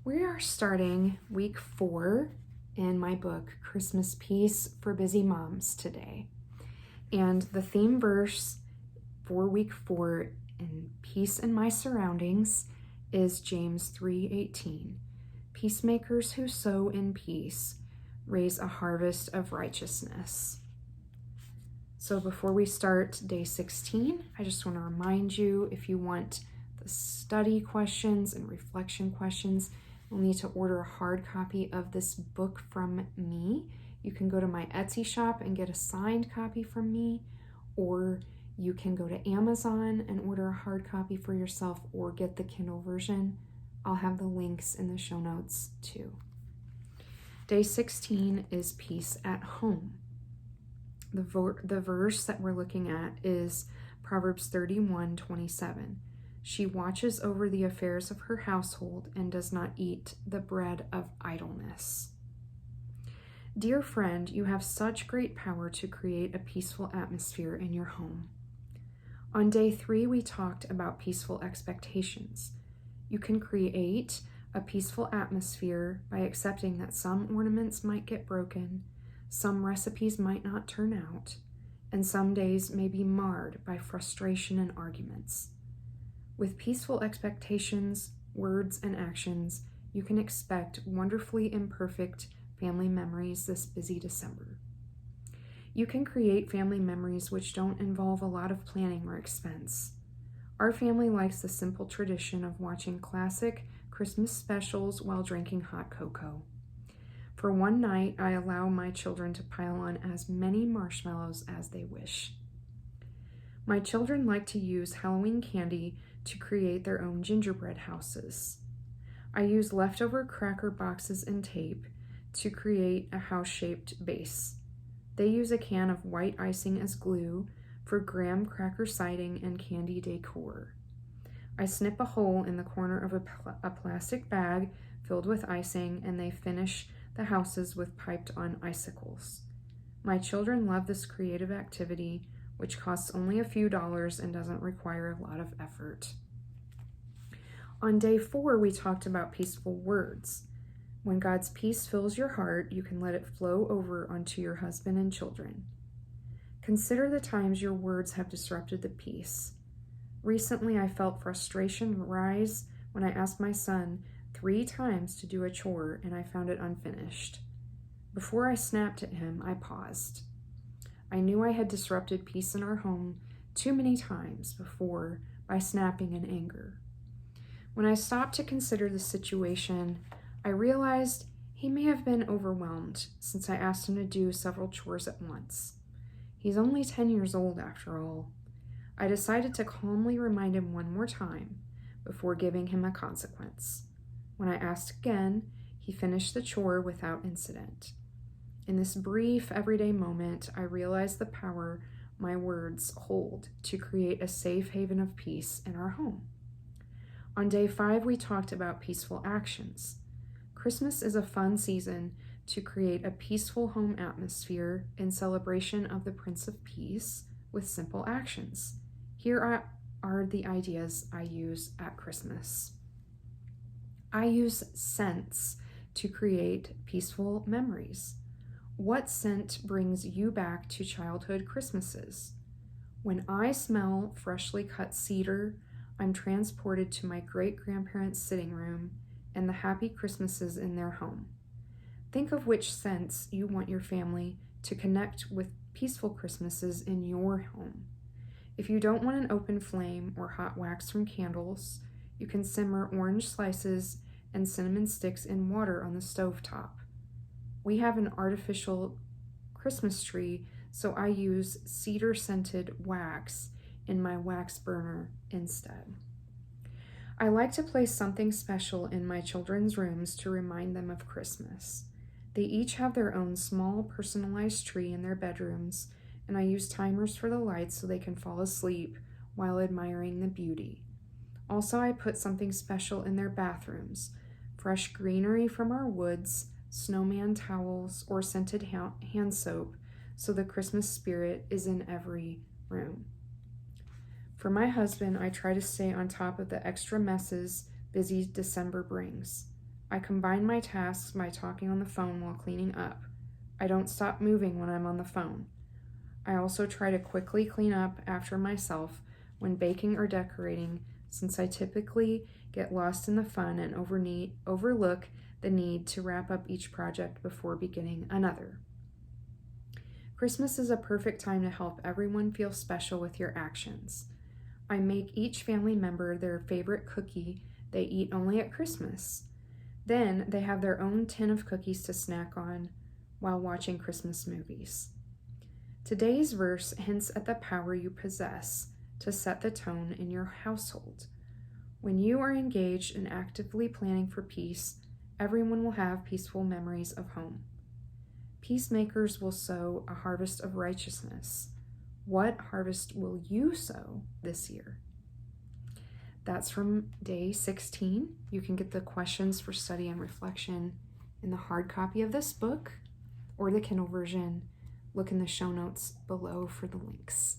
We are starting week 4 in my book, Christmas Peace for Busy Moms, today. And the theme verse for week 4 in Peace in My Surroundings is James 3:18. Peacemakers who sow in peace raise a harvest of righteousness. So before we start day 16, I just want to remind you, if you want the study questions and reflection questions, you'll need to order a hard copy of this book from me. You can go to my Etsy shop and get a signed copy from me, or you can go to Amazon and order a hard copy for yourself or get the Kindle version. I'll have the links in the show notes too. Day 16 is Peace at Home. The verse that we're looking at is Proverbs 31:27. She watches over the affairs of her household and does not eat the bread of idleness. Dear friend, you have such great power to create a peaceful atmosphere in your home. On day 3, we talked about peaceful expectations. You can create a peaceful atmosphere by accepting that some ornaments might get broken, some recipes might not turn out, and some days may be marred by frustration and arguments. With peaceful expectations, words, and actions, you can expect wonderfully imperfect family memories this busy December. You can create family memories which don't involve a lot of planning or expense. Our family likes the simple tradition of watching classic Christmas specials while drinking hot cocoa. For one night, I allow my children to pile on as many marshmallows as they wish. My children like to use Halloween candy to create their own gingerbread houses. I use leftover cracker boxes and tape to create a house-shaped base. They use a can of white icing as glue for graham cracker siding and candy decor. I snip a hole in the corner of a plastic bag filled with icing, and they finish the houses with piped-on icicles. My children love this creative activity, which costs only a few dollars and doesn't require a lot of effort. On day 4, we talked about peaceful words. When God's peace fills your heart, you can let it flow over onto your husband and children. Consider the times your words have disrupted the peace. Recently, I felt frustration rise when I asked my son 3 times to do a chore and I found it unfinished. Before I snapped at him, I paused. I knew I had disrupted peace in our home too many times before by snapping in anger. When I stopped to consider the situation, I realized he may have been overwhelmed since I asked him to do several chores at once. He's only 10 years old after all. I decided to calmly remind him one more time before giving him a consequence. When I asked again, he finished the chore without incident. In this brief, everyday moment, I realized the power my words hold to create a safe haven of peace in our home. On day 5, we talked about peaceful actions. Christmas is a fun season to create a peaceful home atmosphere in celebration of the Prince of Peace with simple actions. Here are the ideas I use at Christmas. I use scents to create peaceful memories. What scent brings you back to childhood Christmases? When I smell freshly cut cedar, I'm transported to my great-grandparents' sitting room and the happy Christmases in their home. Think of which scents you want your family to connect with peaceful Christmases in your home. If you don't want an open flame or hot wax from candles, you can simmer orange slices and cinnamon sticks in water on the stovetop. We have an artificial Christmas tree, so I use cedar-scented wax in my wax burner instead. I like to place something special in my children's rooms to remind them of Christmas. They each have their own small personalized tree in their bedrooms, and I use timers for the lights so they can fall asleep while admiring the beauty. Also, I put something special in their bathrooms, fresh greenery from our woods, snowman towels, or scented hand soap, so the Christmas spirit is in every room. For my husband, I try to stay on top of the extra messes busy December brings. I combine my tasks by talking on the phone while cleaning up. I don't stop moving when I'm on the phone. I also try to quickly clean up after myself when baking or decorating, since I typically get lost in the fun and overlook the need to wrap up each project before beginning another. Christmas is a perfect time to help everyone feel special with your actions. I make each family member their favorite cookie they eat only at Christmas. Then they have their own tin of cookies to snack on while watching Christmas movies. Today's verse hints at the power you possess to set the tone in your household. When you are engaged in actively planning for peace, everyone will have peaceful memories of home. Peacemakers will sow a harvest of righteousness. What harvest will you sow this year? That's from day 16. You can get the questions for study and reflection in the hard copy of this book or the Kindle version. Look in the show notes below for the links.